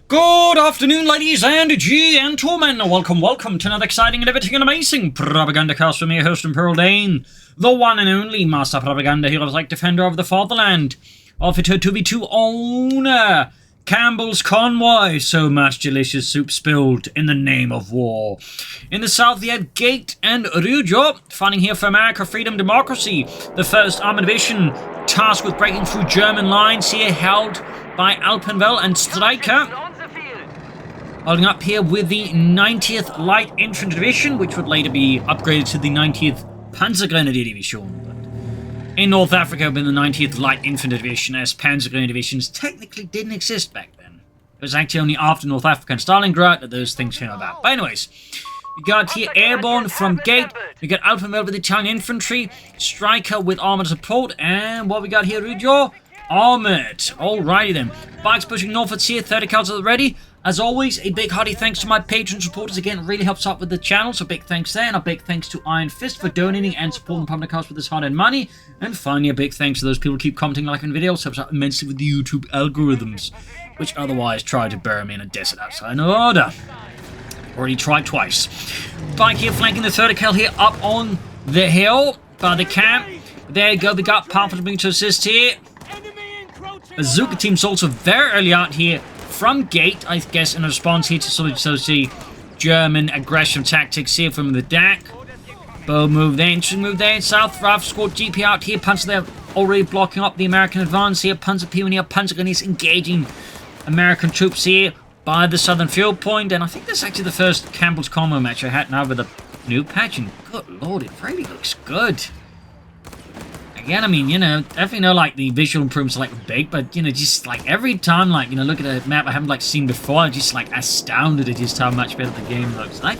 Good afternoon, ladies and gentlemen. Welcome to another exciting and everything amazing Propagandacast with me, host Imperial Dane, the one and only Master Propaganda Heroes like Defender of the Fatherland, Officer 2v2 owner, Campbell's Convoy, so much delicious soup spilled in the name of war. In the south, we have Gate and Ryojou, fighting here for America, freedom, democracy. The 1st Armoured Division, tasked with breaking through German lines here, held by Alpenwell and Stryker. Holding up here with the 90th Light Infantry Division, which would later be upgraded to the 90th Panzergrenadier Division. But in North Africa, it would be the 90th Light Infantry Division, as Panzergrenadier Divisions technically didn't exist back then. It was actually only after North Africa and Stalingrad that those things came about. But anyways, we got here Airborne from Gate, we got Alpenwell with Italian Infantry, Stryker with Armoured Support, and what we got here, Ryojou? Armoured. Alrighty then. Bikes pushing northwards here, 30 cows at the ready. As always, a big hearty thanks to my patron supporters. Again, it really helps out with the channel, so big thanks there. And a big thanks to Iron Fist for donating and supporting Propagandacast with this hard-earned money. And finally, a big thanks to those people who keep commenting, liking videos. Helps out immensely with the YouTube algorithms, which otherwise try to bury me in a desert outside of order. Already tried twice. Bike here flanking the 30 cal here up on the hill by the camp. There you go, we got Powerful to assist here. Bazooka team's also very early out here from Gate, I guess, in response here to sort of see German aggression tactics here from the DAK. Bow move there, interesting move there. South, Raf squad GP out here. Panzer there already blocking up the American advance here. Panzer Pioneer, Panzer Grenadiers engaging American troops here by the southern field point. And I think this is actually the first Campbell's Convoy match I had now with a new patch. And good lord, it really looks good. Again, I mean, you know, definitely know, like, the visual improvements are, like, big, but, you know, just, like, every time, like, you know, look at a map I haven't, like, seen before, I'm just, like, astounded at just how much better the game looks. I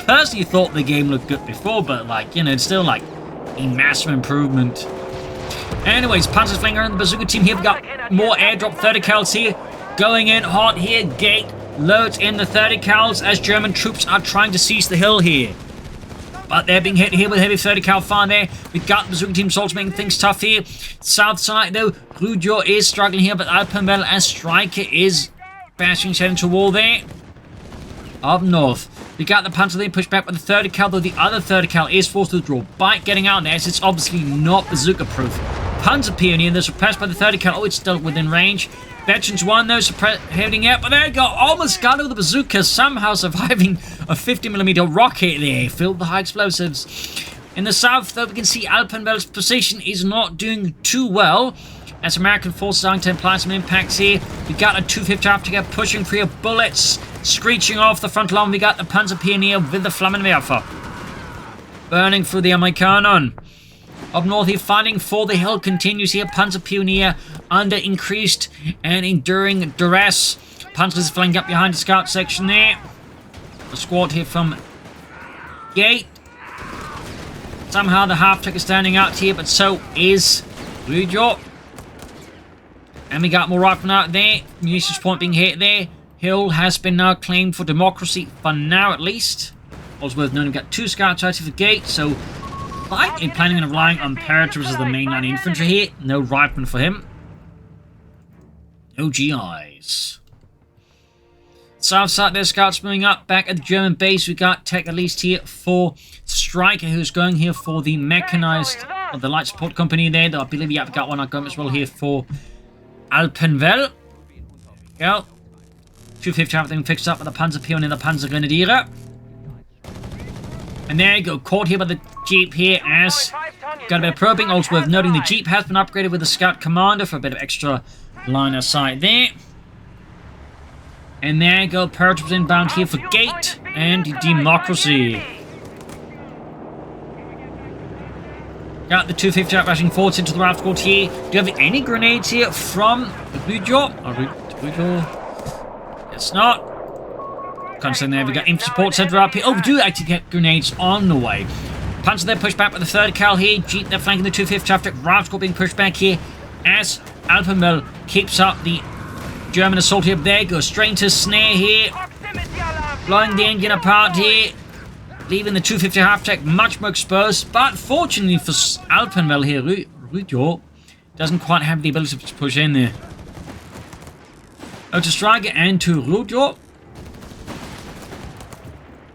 personally thought the game looked good before, but, like, you know, it's still, like, a massive improvement. Anyways, Panzerslinger and the Bazooka team here. We got more airdrop 30 cals here. Going in hot here. Gate loads in the 30 cals as German troops are trying to seize the hill here. But they're being hit here with heavy 30 cal fire there. We've got the Bazooka team soldiers making things tough here. South side though, Ryojou is struggling here, but Alpenwell and Stryker is bashing his head into a wall there. Up north, we got the Panzer there pushed back with the 30 cal, though the other 30 cal is forced to withdraw. Bike getting out there, as it's obviously not bazooka proof. Panzer Pioneer, they're suppressed by the 30 cal. Oh, it's still within range. Veterans 1 though, heading out, but there you go, almost got over the bazooka, somehow surviving a 50mm rocket there, filled with high explosives. In the south though, we can see Alpenwell's position is not doing too well, as American forces are going to apply some impacts here. We got a 250 aftergate pushing through bullets, screeching off the front line. We got the Panzer Pioneer with the Flammenwerfer, burning through the Amerikaner. Up north here, fighting for the hill continues here. Panzer Pioneer under increased and enduring duress. Panzer is flanking up behind the scout section there. The squad here from Gate. Somehow the half-tech is standing out here, but so is Ryojou. And we got more riflemen out there. Munitions point being hit there. Hill has been now claimed for democracy, for now at least. Also worth noting, we've got 2 scouts out here for Gate, so likely planning on relying on paratroopers as the mainline infantry here. No riflemen for him. No GIs. South side there, scouts moving up. Back at the German base, we got tech at least here for Stryker, who's going here for the mechanized, or the light support company there. I believe we have got one going as well here for Alpenwell. Go. 250 everything fixed up with the Panzer Pioneer and the Panzer Grenadier. And there you go, caught here by the Jeep here as got a bit of probing. Also worth noting the Jeep has been upgraded with the Scout Commander for a bit of extra line of sight there. And there you go, paratroopers inbound here for Gate and Democracy. Got the 250 out rushing forwards into the raft squad here. Do you have any grenades here from Ryojou? It's not. Constantly there, we got infantry support center up here. Oh, we do actually get grenades on the way. Panzer there pushed back with the 30 cal here. Jeep there flanking the 250 after raft squad being pushed back here as Alpenwell keeps up the German assault here. There goes straight into snare here. Blowing the engine apart here. Leaving the 250 half-tech much more exposed. But fortunately for Alpenwell here, Ryojou doesn't quite have the ability to push in there. Out to Stryker and to Ryojou.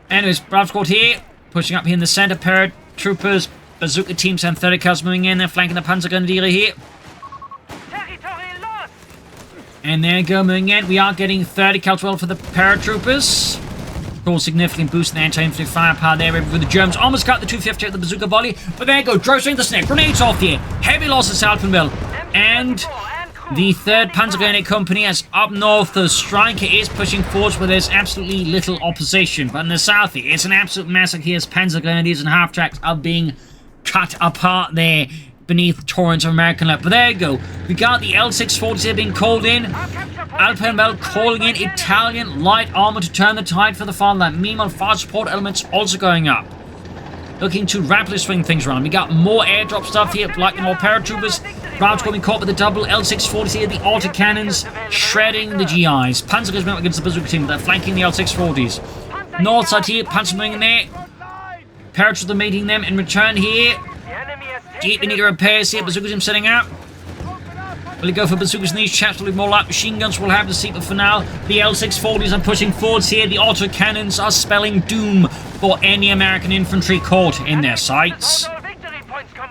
Anyways, Bravo Squad here. Pushing up here in the center. Paratroopers, bazooka teams and 30 cals moving in. They're flanking the Panzergrenadiere here. And there you go, moving in. We are getting 30 cals well for the paratroopers. Of course, significant boost in the anti-infantry firepower there with the Germans. Almost got the 250 at the bazooka volley. But there you go, drove straight the snake. Grenades off here. Heavy losses to Alpenwell. And the 3rd Panzergrenadier Company, as up north, the Stryker is pushing forwards where there's absolutely little opposition. But in the south, it's an absolute massacre here as Panzergrenadiers and half-tracks are being cut apart there beneath torrents of American left. But there you go. We got the L640s here being called in. Alpenwell calling in Italian light armor to turn the tide for the fatherland. Meanwhile, fire support elements also going up. Looking to rapidly swing things around. We got more airdrop stuff here, like more paratroopers. Browns being caught with the double L640s here. The autocannons shredding the GIs. Panzergrenadiers went against the bazooka team. They're flanking the L640s. North side here, Panzer moving in there. Paratroopers are meeting them in return here. Deep in need of repairs here. Bazooka team setting out. Will he go for bazookas in these chaps? Will be more like machine guns. We'll have to see, but for now, the L640s are pushing forwards here. The autocannons are spelling doom for any American infantry caught in their sights.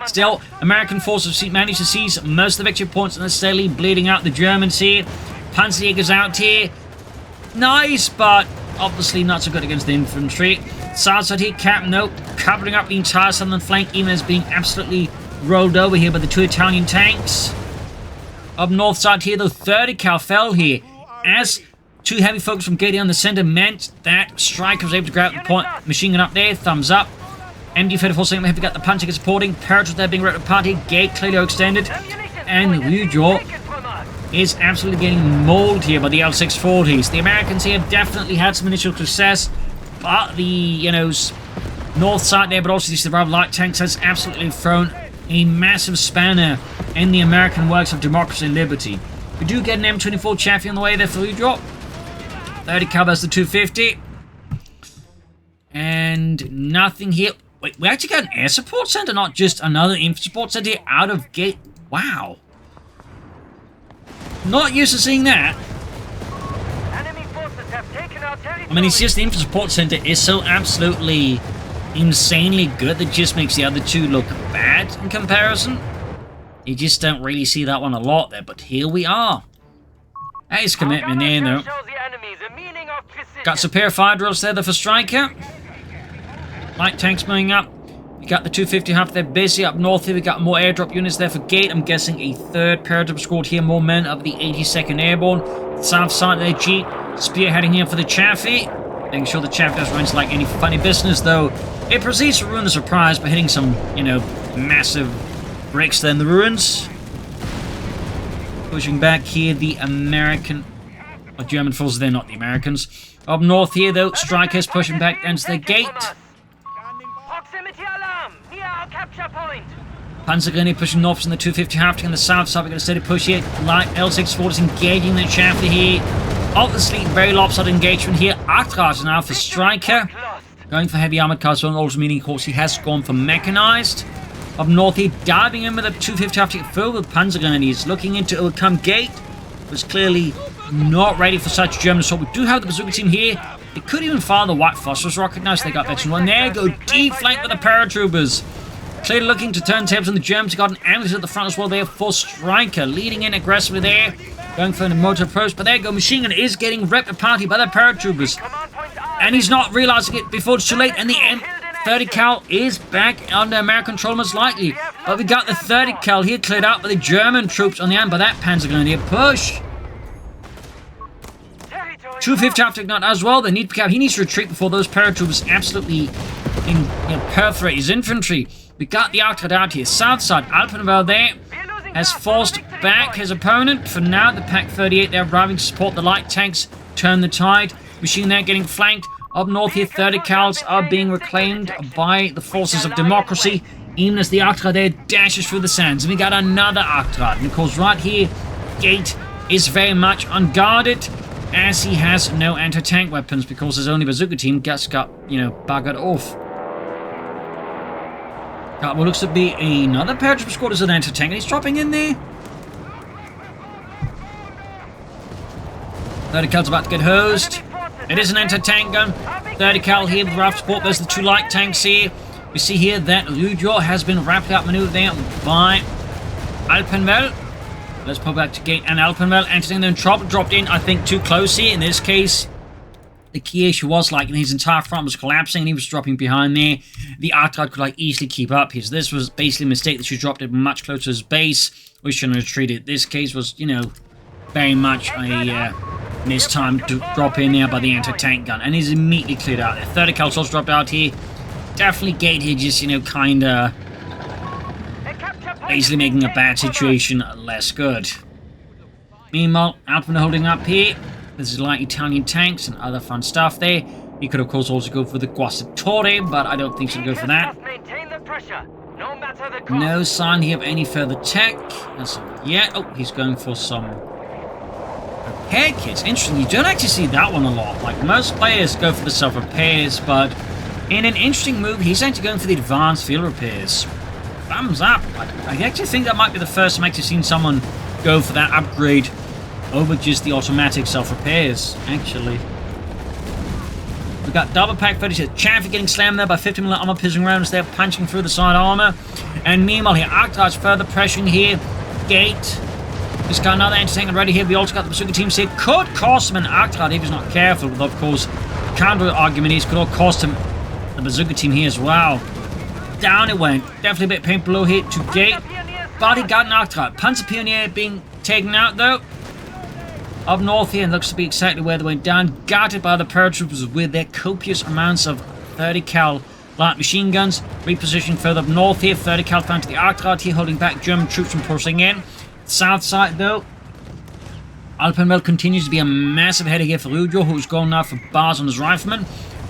Still, American forces managed to seize most of the victory points and are steadily bleeding out the Germans here. Panzerjägers out here. Nice, but obviously not so good against the infantry. South side here, covering up the entire southern flank, even as being absolutely rolled over here by the 2 Italian tanks. Up north side here, though, 30 cal fell here, as 2 heavy focus from Gate on the center meant that Stryker was able to grab the point. Machine gun up there, thumbs up. MD-34 saying we have got the Panzer supporting. Paratroopers there being ripped apart here. Gate clearly extended. And Ryojou is absolutely getting mauled here by the L640s. The Americans here have definitely had some initial success, but the, north side there, but also these survival light tanks has absolutely thrown a massive spanner in the American works of democracy and liberty. We do get an M24 Chaffee on the way there for Ryojou. 30 covers the 250. And nothing here. Wait, we actually got an air support center, not just another infantry support center here out of gate. Wow. Not used to seeing that. I mean, it's just the infantry support center is so absolutely insanely good that just makes the other two look bad in comparison. You just don't really see that one a lot there, but here we are. That is commitment there, though. Got superior fire drills there for Stryker. Light tanks moving up. We got the 250 half there busy up north here. We got more airdrop units there for Gate. I'm guessing a 3rd paratroop squad here. More men of the 82nd Airborne. South side of their Jeep. Spearheading here for the Chaffee. Making sure the Chaffee doesn't run into like any funny business, though. It proceeds to ruin the surprise by hitting some, massive breaks there in the ruins. Pushing back here, the American... or German forces, they're not the Americans. Up north here, though, Stryker's pushing back against the Gate. Panzergrenadier pushing north from the 250 half on the south side. We're going to steady push here. Light L640s engaging the Chaffee here. Obviously, very lopsided engagement here. Achtrad now for Stryker. Going for heavy armored cars, also meaning, of course, he has gone for mechanized. Up north here, diving in with a 250 half filled with Panzergrenadiers. Looking into overcome Gate. Was clearly not ready for such German assault. We do have the bazooka team here. They could even fire the white phosphorus rocket. Nice, they got that one. There go, deep flank with the paratroopers. Clearly looking to turn tables on the Germans. Got an ambulance at the front as well there for Stryker. Leading in aggressively there. Going for the motor approach. But there you go, machine gun is getting ripped apart here by the paratroopers. And he's not realizing it before it's too late. And the M30 cal is back under American control most likely. But we got the 30 cal here cleared out by the German troops on the end by that Panzergrenadier push. 250 after ignite as well. They need he needs to retreat before those paratroopers absolutely perforate his infantry. We got the Achtrad out here. South side, Alpenwell there has forced back his opponent. For now, the Pack 38 they're arriving to support the light tanks. Turn the tide. Machine there getting flanked. Up north here, 30 cals are being reclaimed by the forces of democracy. Even as the Achtrad there dashes through the sands. And we got another Achtrad. And of course, right here, Gate is very much unguarded, as he has no anti-tank weapons because his only bazooka team got buggered off. Got what looks to be another paratroop squad as an anti-tank, and he's dropping in there. 30 cal's about to get hosed. It is an anti-tank gun. 30 cal here with Armoured Support. There's the 2 light tanks here. We see here that Ryojou has been rapidly outmaneuvered there by Alpenwell. Let's pull back to gate and Alpenwell. Anti-tank then dropped in, I think, too close here. In this case, the key issue was like his entire front was collapsing and he was dropping behind there. The Arctard could like easily keep up here. So this was basically a mistake that she dropped it much closer to his base. We shouldn't have retreated. This case was, you know, very much a mistimed drop in there by the anti-tank gun. And he's immediately cleared out there. 30 cal shots dropped out here. Definitely gate here just, you know, kinda basically making a bad situation less good. Meanwhile, Alpenwell holding up here. There's light Italian tanks and other fun stuff there. He could, of course, also go for the Coh3, but I don't think he'll go for that. No sign here of any further tech. As of yet. Oh, he's going for some repair kits. Interesting. You don't actually see that one a lot. Like, most players go for the self-repairs, but in an interesting move, he's actually going for the advanced field repairs. Thumbs up. I actually think that might be the first time I've actually seen someone go for that upgrade over just the automatic self-repairs, actually. We've got double pack footage here. Chaffee getting slammed there by 50mm armor piercing rounds there, punching through the side armor. And meanwhile here, Arctard's further pressuring here. Gate. Just got another anti-tank ready here. We also got the bazooka teams here. Could cost him an Arctard if he's not careful. With, of course, counter argument is could all cost him the bazooka team here as well. Down it went. Definitely a bit painful below here to Gate. But he got an Arctard. Panzer Pioneer being taken out though. Up north here, and looks to be exactly where they went down. Guarded by the paratroopers with their copious amounts of 30 cal light machine guns. Repositioning further up north here. 30 cal found to the Arctard here, holding back German troops from pushing in. South side though, Alpenwell continues to be a massive header here for Ryojou, who's going now for bars on his rifleman.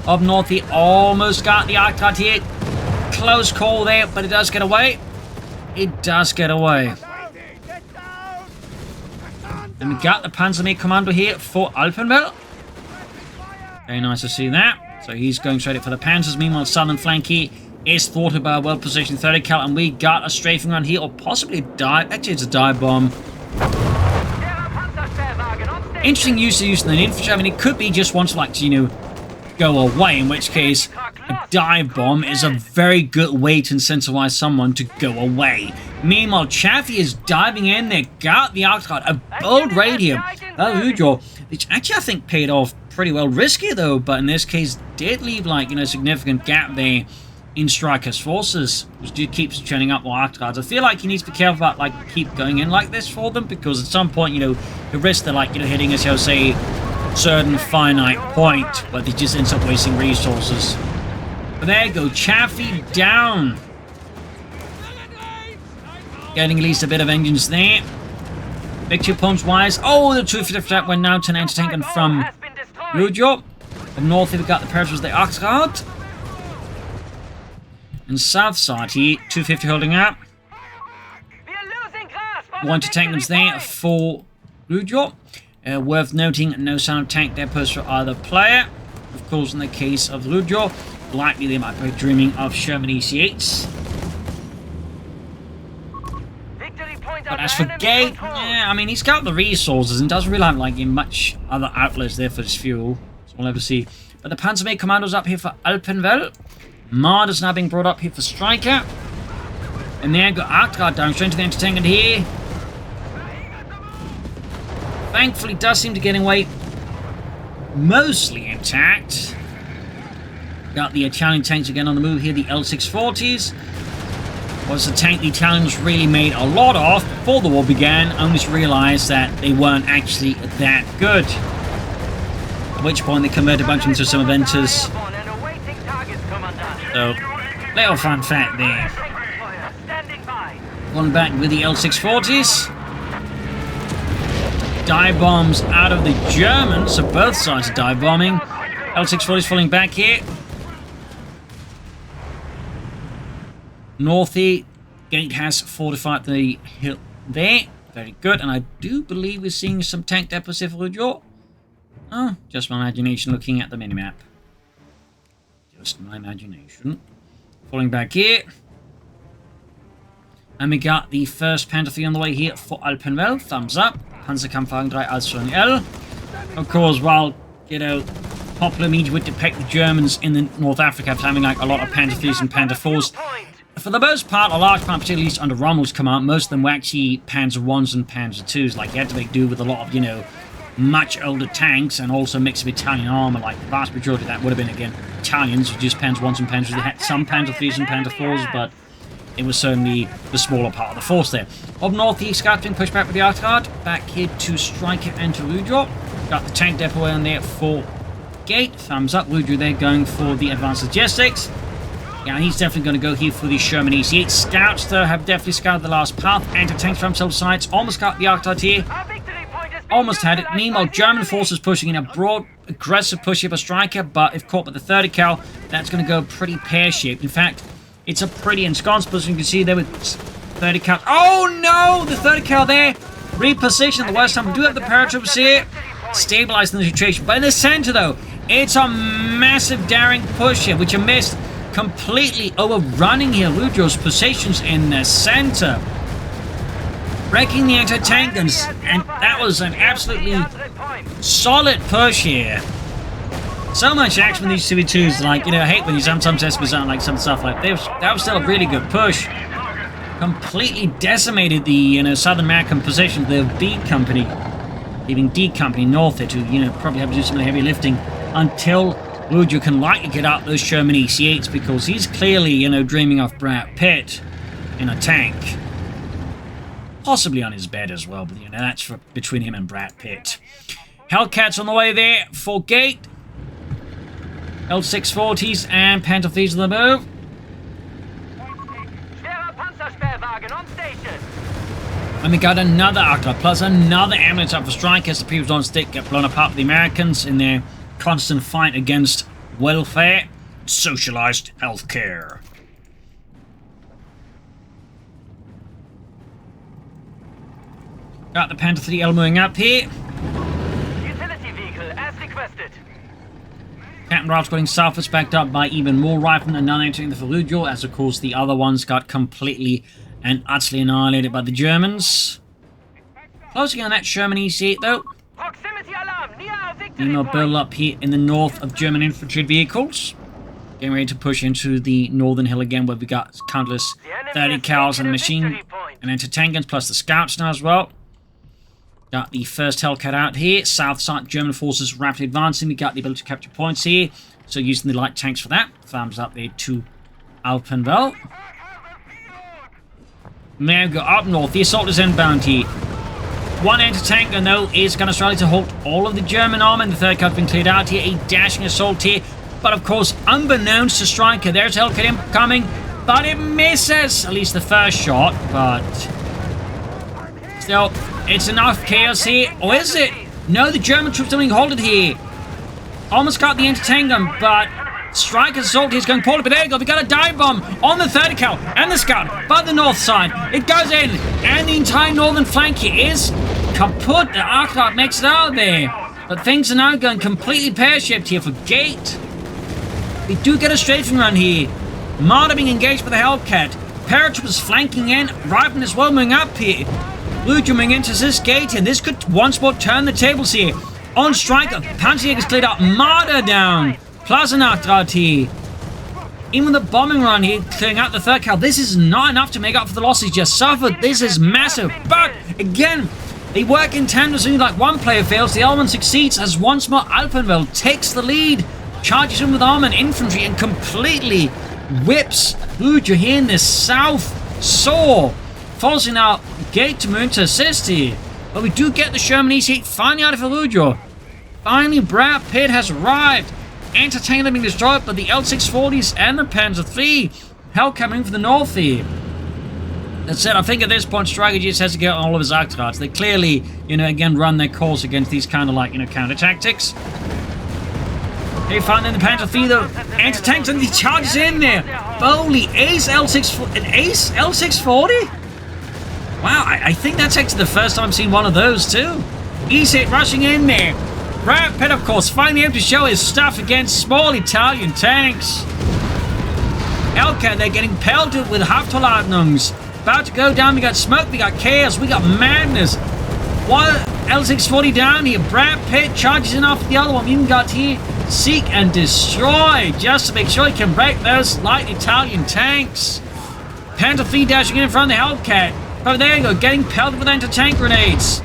Up north he almost got the Arctard here. Close call there, but it does get away. It does get away. And we got the Panzermech Commando here for Alpenwell. Very nice to see that. So he's going straight up for the Panzers. Meanwhile, southern flank here is thwarted by a well-positioned 30 cal, and we got a strafing run here, or possibly a dive. Actually, it's a dive bomb. Interesting use of using an infantry. I mean, it could be just one to, like, you know, go away, in which case a dive bomb is a very good way to incentivize someone to go away. Meanwhile, Chaffee is diving in there, got the Arctard, a bold raid here. Ryojou, which actually I think paid off pretty well. Risky though, but in this case did leave, like, you know, a significant gap there in Stryker's forces, which do keeps turning up more Arctards. I feel like he needs to be careful about, like, keep going in like this for them, because at some point, you know, the risk they're, like, you know, hitting us, I'll say, certain finite point, but they just ends up wasting resources. But there you go, Chaffee down. Getting at least a bit of engines there. Victory points wise. Oh, the 250 that went down to an anti-tank gun from Ryojou. Up north here we got the Paris the Arctard. And south side here, 250 holding up. One to tank guns there for Ryojou. Worth noting, no sign of tank depots for either player. Of course, in the case of Ryojou, likely they might be dreaming of Sherman EC8s. But as for Gate, yeah, I mean, he's got the resources and doesn't really have, like, much other outlets there for his fuel. So we'll have to see. But the Panzermech Commando's up here for Alpenwell. Marder's now being brought up here for Stryker. And there got Arctard down straight to the anti-tank gun here. Thankfully, does seem to get away mostly intact. Got the Italian tanks again on the move here, the L640s. Was the tank the Italians really made a lot of before the war began, only to realize that they weren't actually that good. At which point they converted a bunch into some Aventors. So, little fun fact there. One back with the L640s. Dive bombs out of the Germans, so both sides are dive bombing. L640s falling back here. Northy, Gate has fortified the hill there. Very good, and I do believe we're seeing some tank depots here for Ryojou. Oh, just my imagination looking at the minimap. Just my imagination. Falling back here. And we got the first Panther 3 on the way here for Alpenwell. Thumbs up. Panzerkampfwagen 3 als schon L. Of course, while, you know, popular media would depict the Germans in the North Africa as having like a lot of Panzer IIIs and Panzer IVs. For the most part, a large part, particularly at least under Rommel's command, most of them were actually Panzer Is and Panzer IIs. Like, you had to make do with a lot of, you know, much older tanks and also a mix of Italian armor. Like, the vast majority of that would have been, again, Italians, just Panzer Is and Panzer IIs. They had some Panzer IIIs and Panzer IVs, but it was certainly the smaller part of the force there. Up north, the scouts being pushed back with the artillery. Back here to Stryker and to Ryojou. Got the tank depot on there for Gate. Thumbs up. Ryojou there going for the advanced logistics. Yeah, he's definitely going to go here for the Sherman EC8. Scouts, though, have definitely scouted the last path. Anti-tanks from themselves sides. Almost got the artillery here. Almost had it. Meanwhile, German forces pushing in a broad, aggressive push here for Stryker, but if caught by the 30 cal, that's going to go pretty pear-shaped. In fact, it's a pretty ensconced position. You can see there with 30 cal. Oh no! The 30 cal there. Reposition at the worst time. We do have the paratroopers here. Stabilizing the situation. But in the center, though, it's a massive daring push here, which are missed. Completely overrunning here Ryojou's positions in the center. Breaking the anti-tank guns. And that was an absolutely solid push here. So much action with these CV2s, like, you know, I hate when you sometimes estimate like some stuff like this. That was still a really good push. Completely decimated the, you know, Southern American position, the B Company, leaving D Company north there to, you know, probably have to do some of the heavy lifting until Ryojou can likely get out those Sherman EC8s, because he's clearly, you know, dreaming of Brad Pitt in a tank. Possibly on his bed as well, but, you know, that's for between him and Brad Pitt. Hellcats on the way there for Gate. L640s and Panther IIIs on the move. And we got another Arctic plus another ambulance up for Stryker as the people on stick get blown apart by the Americans in their constant fight against welfare, socialized healthcare. Got the Panther III elbowing up here. Utility vehicle as requested. Captain Ralph's going southwards, backed up by even more riflemen and none entering the Ryojou, as of course the other ones got completely and utterly annihilated by the Germans. Closing on that Sherman EC8 though. Proximity alarm near our victory Meanwhile, point. build up here in the north of German infantry vehicles. Getting ready to push into the northern hill again, where we got countless 30 cals and machine and anti-tank guns, plus the scouts now as well. Got the first Hellcat out here. South side German forces rapidly advancing. We got the ability to capture points here, so using the light tanks for that. Thumbs up there to Alpenwell. Now go up north. The assault is inbound here. One anti-tank gun, though, is going to struggle to halt all of the German armor, and the third cut has been cleared out here. A dashing assault here. But, of course, unbeknownst to Stryker, there's Hellcat incoming, but it misses. At least the first shot, but still, it's enough chaos here. Or is it? No, the German troops are being halted here. Almost got the anti-tank gun, but Stryker's assault is going poorly. But there you go. We got a dive bomb on the 30 cal and the scout by the north side. It goes in, and the entire northern flank here is kaput. The Arclight makes it out there. But things are now going completely pear-shaped here for Gate. We do get a strafing run here. Marder being engaged by the Hellcat. Paratroopers flanking in. Rifleman as well moving up here. Ryojou moving into this Gate, and this could once more turn the tables here. On Stryker, Panzerjäger is cleared out. Marder down. Plus an Arclight here. Even with the bombing run here, clearing out the third cal, this is not enough to make up for the losses just suffered. This is massive. But, again, they work in tandem. Only like one player fails. The other one succeeds as once more Alpenwell takes the lead. Charges in with armor and infantry and completely whips Ryojou here in the south. Saw. Forcing out Gate to move to assist here. But we do get the Sherman EC8 finally out of Ryojou. Finally, Brad Pitt has arrived. Anti-tank being destroyed, but the L640s and the Panzer III Hellcat moving from the north here. That said, I think at this point, Stryker just has to get all of his Arclights. They clearly, again, run their course against these kind of like, counter tactics. They found in the Panther III, though. Anti-tanks and he charges in there. Holy ace L640? Wow, I think that's actually the first time I've seen one of those too. E6 rushing in there. Brad Pitt, of course, finally able to show his stuff against small Italian tanks. Hellcat, they're getting pelted with Haftolladnungs. About to go down, we got smoke, we got chaos, we got madness. What L640 down here. Brad Pitt charges in after the other one. We even got here seek and destroy just to make sure he can break those light Italian tanks. Panther 3 dashing in front of the Hellcat. Oh, there you go, getting pelted with anti-tank grenades.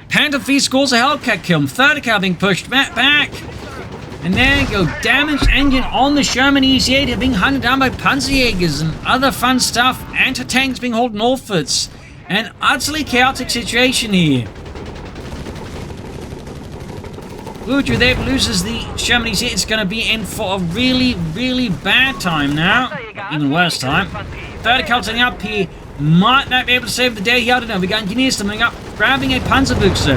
Panther 3 scores a Hellcat kill. 30 cal being pushed back. And there you go, damaged engine on the Sherman EZ-8 being hunted down by Panzerjägers and other fun stuff. Anti-tanks being hauled northwards. An utterly chaotic situation here. Ryojou there loses the Sherman EZ-8. It's going to be in for a really, really bad time now. Even worse time. 30 cal setting up here. Might not be able to save the day here. I don't know. We got engineers coming up, grabbing a Panzerbuchse.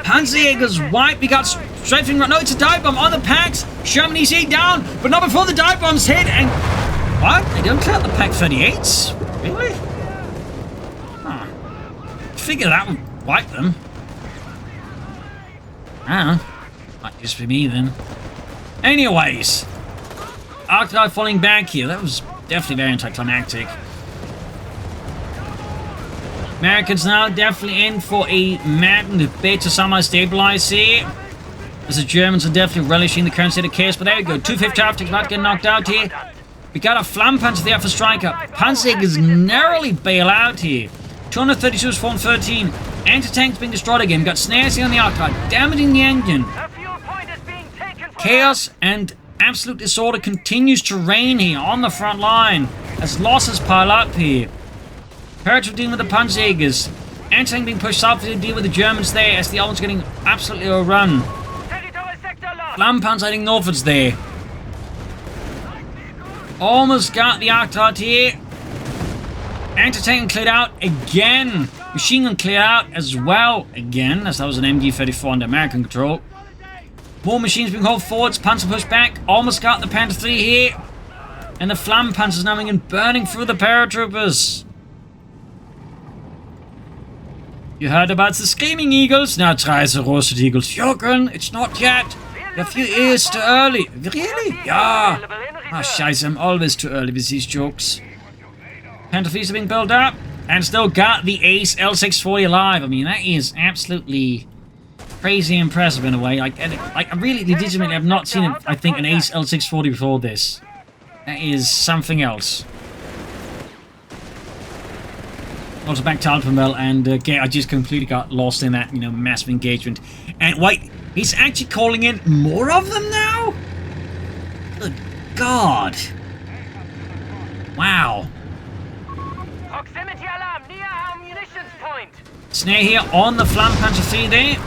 Panzerjäger's white. We got strafing. No, it's a dive bomb on the packs. Sherman EZ down, but not before the dive bomb's hit. And what? They don't clear out the Pack 38s? Really? Huh. Figure that would wipe them. I don't know. Might just be me then. Anyways, Arctic falling back here. That was definitely very anticlimactic. Americans now definitely in for a maddened bit to somehow stabilize here. As the Germans are definitely relishing the current state of chaos. But there we go. 250 optics not getting knocked out here. We got a Flampanzer there for Stryker. Panzerjägers narrowly bail out here. 232 is 413. Anti-tanks being destroyed again. We got snares here on the Arctic, damaging the engine. Chaos and absolute disorder continues to reign here on the front line as losses pile up here. Paratroop dealing with the Panzerjägers. Anti-tank being pushed south to deal with the Germans there as the other one's getting absolutely overrun. Flampanzer heading northwards there. Almost got the Arctic here. Anti-tank cleared out again. Machine gun cleared out as well again, as that was an MG-34 under American control. More machines being hauled forwards. Panzer pushed back. Almost got the Panther 3 here. And the Flampanzer's now in burning through the paratroopers. You heard about the Screaming Eagles? Now try the Roasted Eagles. Jürgen, it's not yet. You're a few years too early. Really? Yeah. Ah, scheiße, I'm always too early with these jokes. Panther 3s are being built up. And still got the Ace L640 alive. I mean, that is absolutely crazy impressive in a way. Like I really legitimately have not seen, I think, an Ace L640 before this. That is something else. Also back to Alpenwell, and again, I just completely got lost in that, massive engagement. And wait, he's actually calling in more of them now? Good God. Wow. Proximity alarm near our munitions point. Snare here on the Flampanzer 3 there.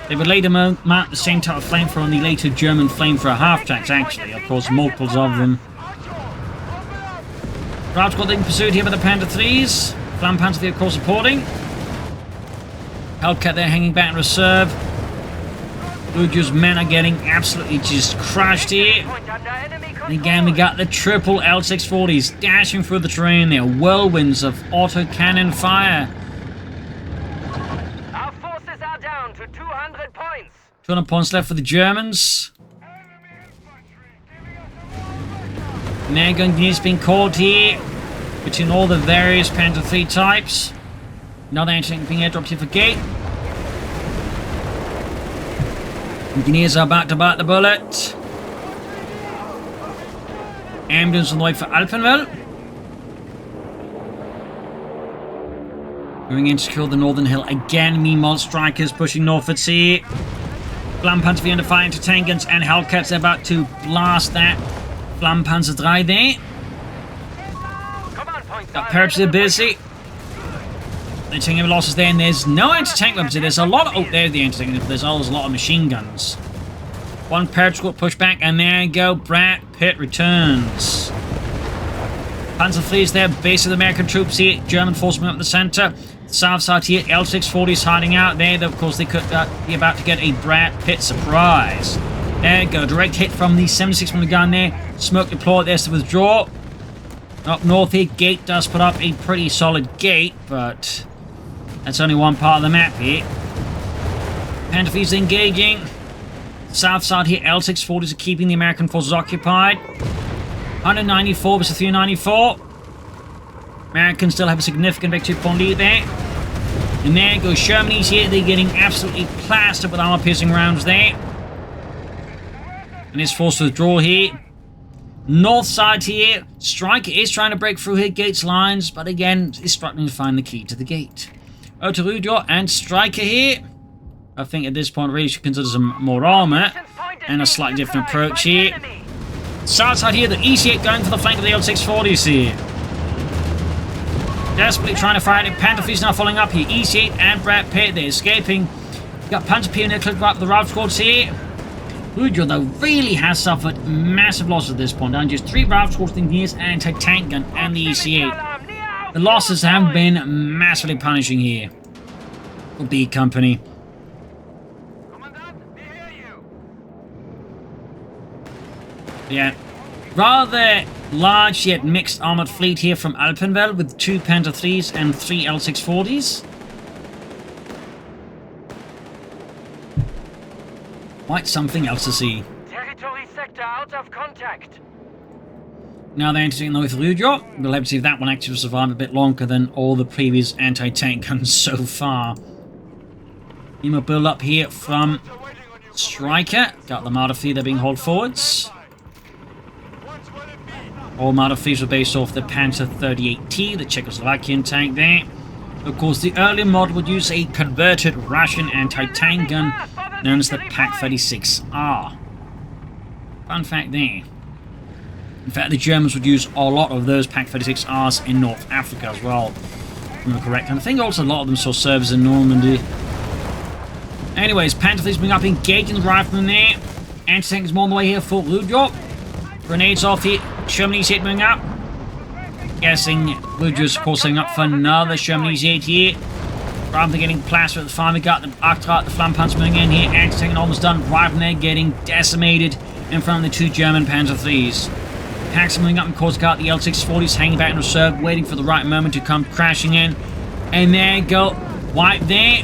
They would later mount the same type of flamethrower on the later German flamethrower half-tracks, actually. Of course, multiples of them. Route squad being pursued here by the Panther 3s. Flampanzer 3, of course, supporting. Hellcat there hanging back in reserve. Ryojou's men are getting absolutely just crushed here. And again, we got the triple L640s dashing through the terrain there. Whirlwinds of autocannon fire. Our forces are down to 200 points. 200 points left for the Germans. Mega engineers being called here between all the various Panther 3 types. Another anti-tank being airdropped here for gate. Engineers are about to bite the bullet. Ambulance on the way for Alpenwell. Moving in to secure the northern hill again. Meanwhile, Strykers pushing northwards here. Flampanzer 3 under fire into tank guns, and Hellcats are about to blast that Flampanzer 3 there. Got Paratroopers busy. They're taking heavy losses there, and there's no anti-tank weapons. There's a lot of... Oh, there's the anti-tank. There's always a lot of machine guns. One paratroop push back, and there you go. Brad Pitt returns. Panzer 3 is there. Base of the American troops here. German forces up in the center. South side here. L640s hiding out there. Of course, they could be about to get a Brad Pitt surprise. There you go. Direct hit from the 76mm gun there. Smoke deployed. There's the withdraw. Up north here. Gate does put up a pretty solid gate, but that's only one part of the map here. Panther 3 is engaging. South side here. L640s are keeping the American forces occupied. 194 versus 394. Americans still have a significant victory point lead there. And there goes Germany's here. They're getting absolutely plastered with armor-piercing rounds there. And it's forced to withdraw here. North side here. Stryker is trying to break through here. Gates lines. But again, is struggling to find the key to the gate. To Ryojou and Stryker here. I think at this point really should consider some more armor. And a slightly different approach here. South side here. The EC8 going for the flank of the L640s here. Desperately trying to fight it. Panther Fleet's now following up here. EC8 and Brad Pitt. They're escaping. We've got Panther P and they're clicking up the Rav squads here. Ryojou, though, really has suffered massive losses at this point. Down just 3 Rav squads, engineers, and anti-tank gun, and the EC8. The losses have been massively punishing here for B Company. Yeah. Rather large yet mixed armored fleet here from Alpenwell with 2 Panther 3s and 3 L640s. Quite something else to see. Territory sector out of contact. Now they're entering with Ryojou. We'll have to see if that one actually will survive a bit longer than all the previous anti-tank guns so far. Emo build up here from Stryker. Got the Marder Fleet, they're being hauled forwards. All Marder Fleets were based off the Panther 38T, the Czechoslovakian tank there. Of course, the earlier model would use a converted Russian anti-tank gun known as the Pak-36R. Fun fact there. In fact, the Germans would use a lot of those Pak-36Rs in North Africa as well, if I'm correct. And I think also a lot of them saw service in Normandy. Anyways, Panther Fleet's moving up, engaging the riflemen there. Anti-tank is more on the way here for Ryojou. Grenades off here. Germany's hit moving up. Guessing Ryojou's of course setting up for another Germany's hit here. Rather than getting plastered at the farm, we got the Achtra, the Flampanzer moving in here. Anti-tank almost done. Riflemen there getting decimated in front of the 2 German Panzer IIIs. Packs moving up and of course got the L640s hanging back in reserve, waiting for the right moment to come crashing in. And there you go. Wipe there.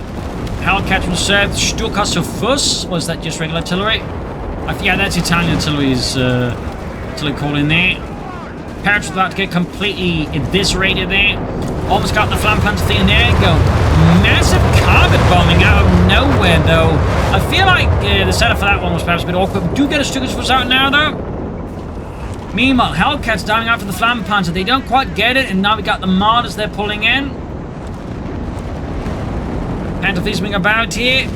Hellcat reserve. Sturmkasse Fuss. Was that just regular artillery? Yeah, that's Italian artillery's artillery call in there. Parrots about to get completely eviscerated there. Almost got the Flampanzer thing, and there you go. Massive carpet bombing out of nowhere, though. I feel like the setup for that one was perhaps a bit awkward. We do get a Stryker Fuss out now, though. Meanwhile, Hellcat's diving after the Flampanzer. They don't quite get it, and now we got the Marders they're pulling in. Panther Fleet's moving about here.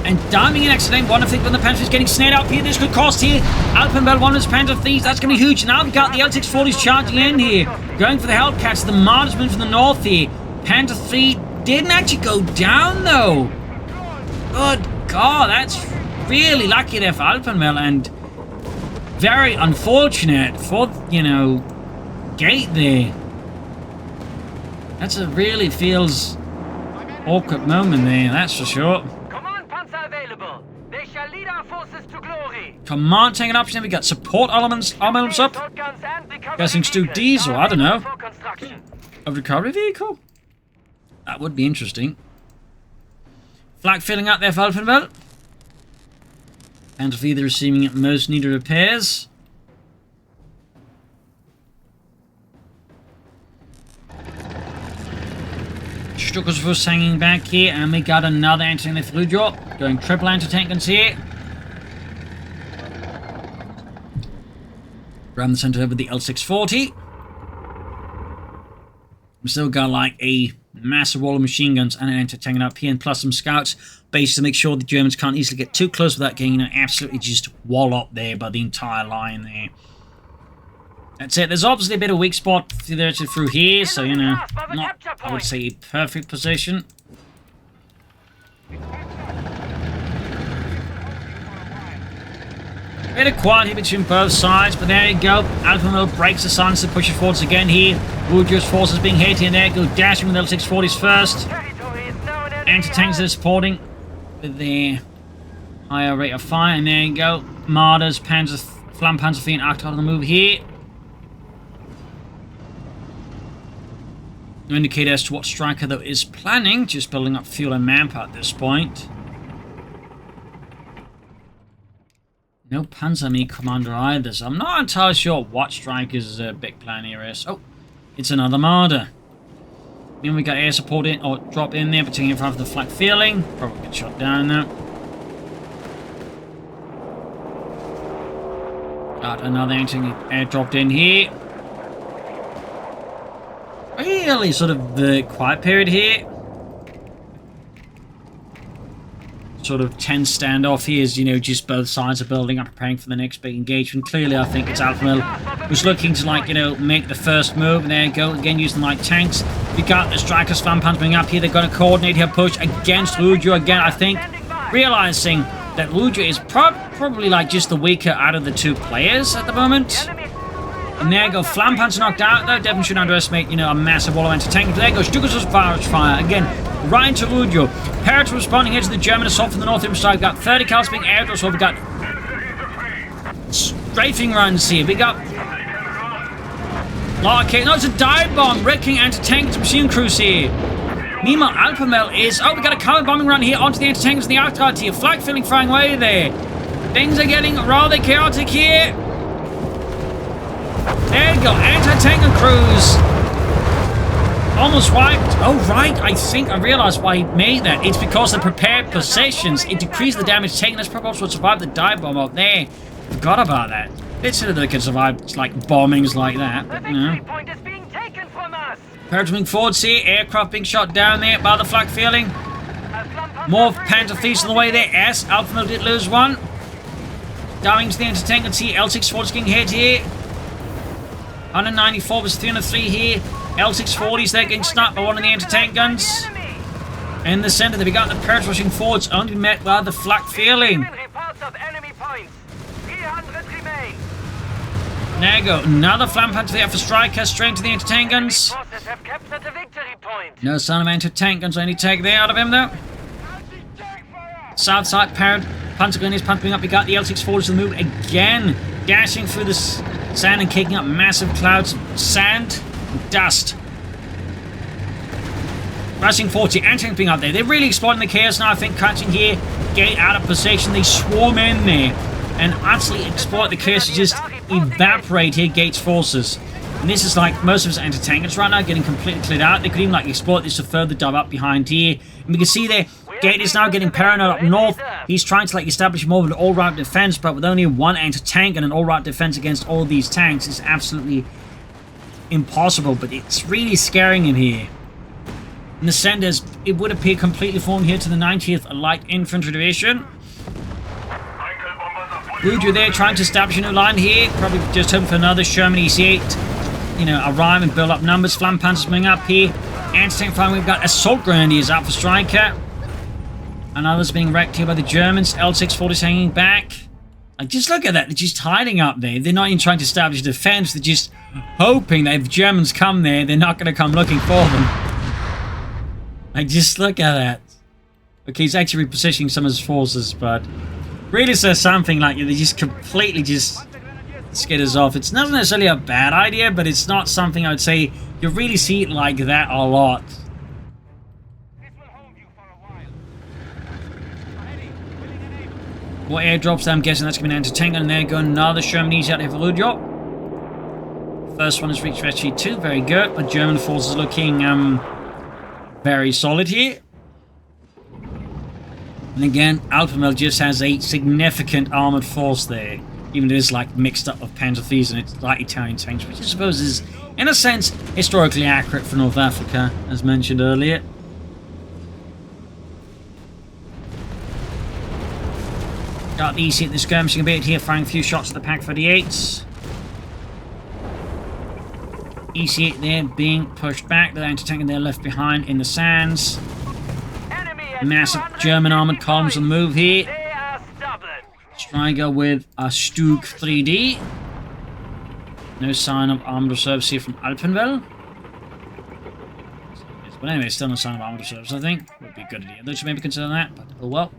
And diving in accidentally, one of the Panther is getting snared up here. This could cost here. Alpenwell, one of his Panther Thieves. That's going to be huge. Now we've got the L640s charging in here. Going for the Hellcats. The Mardersmen from the north here. Panther 3 didn't actually go down, though. Good God, that's really lucky there for Alpenwell. And very unfortunate for, you know, Gate there. That's a really feels awkward moment there, that's for sure. Available. They shall lead our forces to glory. Command taking option. We got support elements up. Guessing Stu Diesel, I don't know. A recovery vehicle? That would be interesting. Flag filling up there for Alpenwell. And either receiving most needed repairs. Stryker Fuss hanging back here, and we got another anti-tank for Ryojou. Going triple anti-tank guns here. Around the center with the L640. We still got like a massive wall of machine guns and an anti-tank up here, and plus some scouts based to make sure the Germans can't easily get too close without getting, you know, absolutely just wall up there by the entire line there. That's it. There's obviously a bit of weak spot through here, so, you know, not, I would say, a perfect position. Bit of quiet here between both sides, but there you go. Alpenwell breaks the silence and pushes forwards again here. Ryojou's forces being hit here and there. Go dashing with the L640s first. Anti-tanks are supporting with their higher rate of fire, and there you go. Marders, Flampanzer Fleet, and Achtar on the move here. No indicator as to what Stryker, though, is planning. Just building up fuel and manpower at this point. No Panzer Army commander either, so I'm not entirely sure what Stryker's big plan here is. Oh, it's another Marder. Then we got air support in, or drop in there, but taking it from the flak feeling. Probably get shot down now. Got another air dropped in here. Really sort of the quiet period here. Sort of tense standoff here is, you know, just both sides are building up, preparing for the next big engagement. Clearly, I think it's Alpenwell who's looking to, like, you know, make the first move. And there you go, again, using light tanks. We got the Strikers fan coming up here. They're going to coordinate here, push against Ryojou again, I think. Realizing that Ryojou is probably, like, just the weaker out of the two players at the moment. And there you go, Flampanzer knocked out, though. Devon shouldn't underestimate, you know, a massive wall of anti-tank. There goes Stukas' fire. Again, right into Ryojou. Parrots responding here to the German assault from the north side. We've got 30 cars being airdropped, so we've got strafing runs here. We got okay, no, it's a dive bomb wrecking anti-tank machine crews here. Meanwhile, Alpenwell is... Oh, we got a counter bombing run here onto the anti-tanks and the Arctard here. Flag filling flying away there. Things are getting rather chaotic here. There you go, anti-tank crews. Almost wiped. Oh, right. I realized why he made that. It's because the prepared positions, it decreased the damage taken. That's probably what survived the dive bomb up there. Forgot about that. It's sort of they can survive like bombings like that. But, you know. Point is being taken from us. Parrots moving forward, see aircraft being shot down there by the flak feeling. More Panther Thieves on the way there. Yes, Alpenwell did lose one. Diving to the anti-tank and see L640's getting hit here. 194 was 303 here. L640s there getting snapped by one of the anti-tank guns. In the center, we got the Parrots rushing forwards, only met by the flak feeling. There you go, another Flampanzer there for Stryker, straight to the anti-tank guns. No sign of anti-tank guns, any take there out of him though. South side, Parrot, Panzer gun is pumping up. We got the L640s to the move again, dashing through the sand and kicking up massive clouds of sand. Dust. Rushing 40, anti-tank being up there. They're really exploiting the chaos now, I think, catching here. Gate out of position. They swarm in there and utterly exploit the chaos to just evaporate here Gate's forces. And this is like most of his anti-tankers right now getting completely cleared out. They could even like exploit this to further dive up behind here. And we can see there, Gate is now getting paranoid up north. He's trying to like establish more of an all-round defense, but with only one anti-tank and an all-round defense against all these tanks is absolutely impossible, but it's really scaring him here. In the centers, it would appear completely formed here to the 90th Light Infantry Division. Ryojou there trying to establish a new line here, probably just hoping for another Sherman EC8, you know, arrive and build up numbers. Flampanzers coming up here. Anti-tank fire, we've got assault grenadiers out for Stryker. And others being wrecked here by the Germans. L640s hanging back. Like, just look at that. They're just hiding up there. They're not even trying to establish a defense. They're just hoping that if Germans come there, they're not going to come looking for them. Like, just look at that. Okay, he's actually repositioning some of his forces, but really says something like they just completely just skitters off. It's not necessarily a bad idea, but it's not something I would say you really see it like that a lot. More airdrops, I'm guessing that's going to be an anti-tank, and there go another Sherman easy out here for Ryojou. First one has reached Rescue 2, very good, but German forces looking very solid here. And again, Alpenwell just has a significant armored force there, even though it's like mixed up with Panther Thieves and it's like Italian tanks, which I suppose is, in a sense, historically accurate for North Africa, as mentioned earlier. Got the EC at the skirmishing a bit here, firing a few shots at the Pak 38s. EC8 there being pushed back, the anti-tank there left behind in the sands. Massive German armored columns on the move here. Stryker with a Stug 3D. No sign of armored reserves here from Alpenwell. But anyway, still no sign of armored reserves, I think. Would be a good idea. They should maybe consider that, but oh well.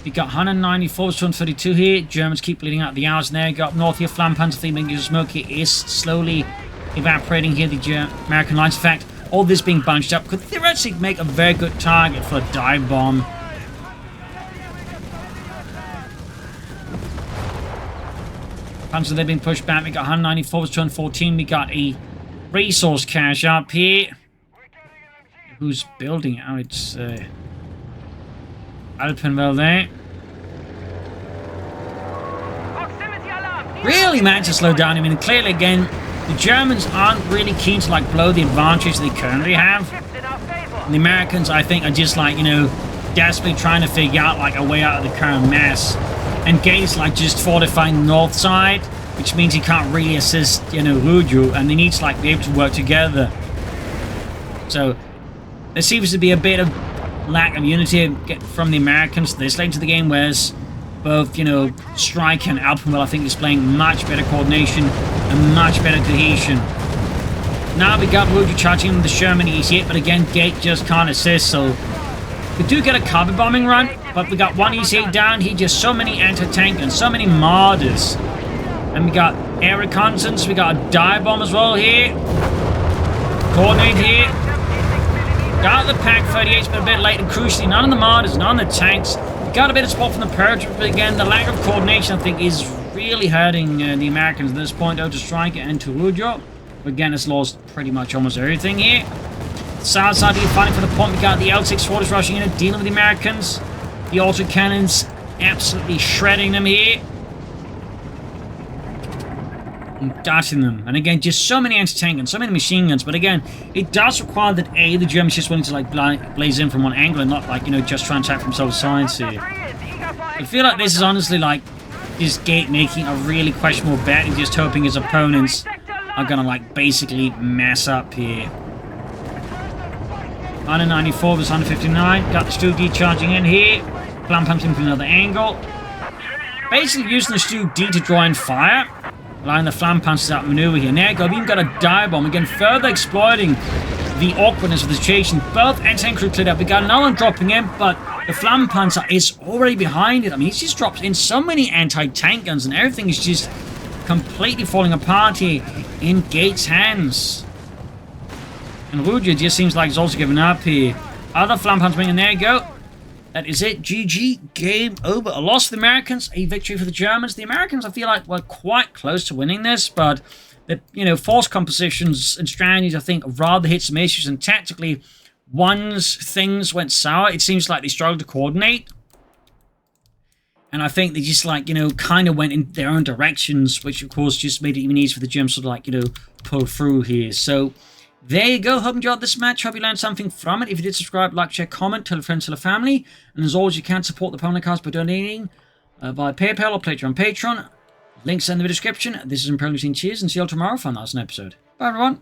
We got 194, 232 here. Germans keep bleeding out the hours there. Go up north here. Flampanzer theming smoke here is slowly evaporating here. The American lines. In fact, all this being bunched up could theoretically make a very good target for a dive bomb. Panzer, they've been pushed back. We got 194, 214. We got a resource cache up here. Who's building it? Oh, it's Alpenwell there. Proximity alarm. Really managed to slow down. I mean, clearly again, the Germans aren't really keen to like blow the advantage they currently have. Shift in our favor. And the Americans, I think, are just like, you know, desperately trying to figure out like a way out of the current mess. And Gates like just fortifying the north side, which means he can't really assist, you know, Ryojou, and they need to like be able to work together. So there seems to be a bit of lack of unity from the Americans this late into the game, whereas both, you know, Stryker and Alpenwell, I think, displaying much better coordination and much better cohesion. Now we got Ryojou charging in the Sherman EC8, but again, Gate just can't assist, so we do get a cover bombing run, but we got one EC8 down. He just so many anti-tank and so many Marders. And we got air reconnaissance, we got a dive bomb as well here. Coordinate here. Got the Pack 38's but a bit late, and crucially, none of the Marders, none of the tanks. We got a bit of support from the Purge, but again, the lack of coordination, I think, is really hurting the Americans at this point, out to Stryker and to Ryojou. Again, it's lost pretty much almost everything here. South side here fighting for the point. We got the L640s rushing in and dealing with the Americans. The autocannons absolutely shredding them here. And darting them. And again, just so many anti-tank and so many machine guns. But again, it does require that A, the Germans just willing to like blaze in from one angle and not like, you know, just try and attack from both sides here. I feel like this is honestly like just Gate making a really questionable bet and just hoping his opponents are gonna like basically mess up here. 194 versus 159. Got the Stu-D charging in here. Plan pumping from another angle. Basically using the Stu-D to draw in fire. Allowing the flam punches out maneuver here. There you go. We've even got a dive bomb. Again, further exploiting the awkwardness of the situation. Both anti-tank crew cleared up. We got another one dropping in, but the flam puncher is already behind it. I mean, he's just dropped in so many anti-tank guns, and everything is just completely falling apart here in Gates' hands. And Ryojou just seems like he's also giving up here. Other flam punch wing, and there you go. That is it. GG. Game over. A loss for the Americans. A victory for the Germans. The Americans, I feel like, were quite close to winning this, but the, you know, force compositions and strategies, I think, rather hit some issues, and tactically, once things went sour, it seems like they struggled to coordinate. And I think they just, like, you know, kind of went in their own directions, which, of course, just made it even easier for the Germans to, like, you know, pull through here. So there you go. Hope you enjoyed this match. Hope you learned something from it. If you did, subscribe, like, share, comment, tell a friend, tell a family. And as always, you can support the Propagandacast by donating via PayPal or Patreon. Links in the description. This is Imperial Routine. Cheers, and see you all tomorrow for another episode. Bye, everyone.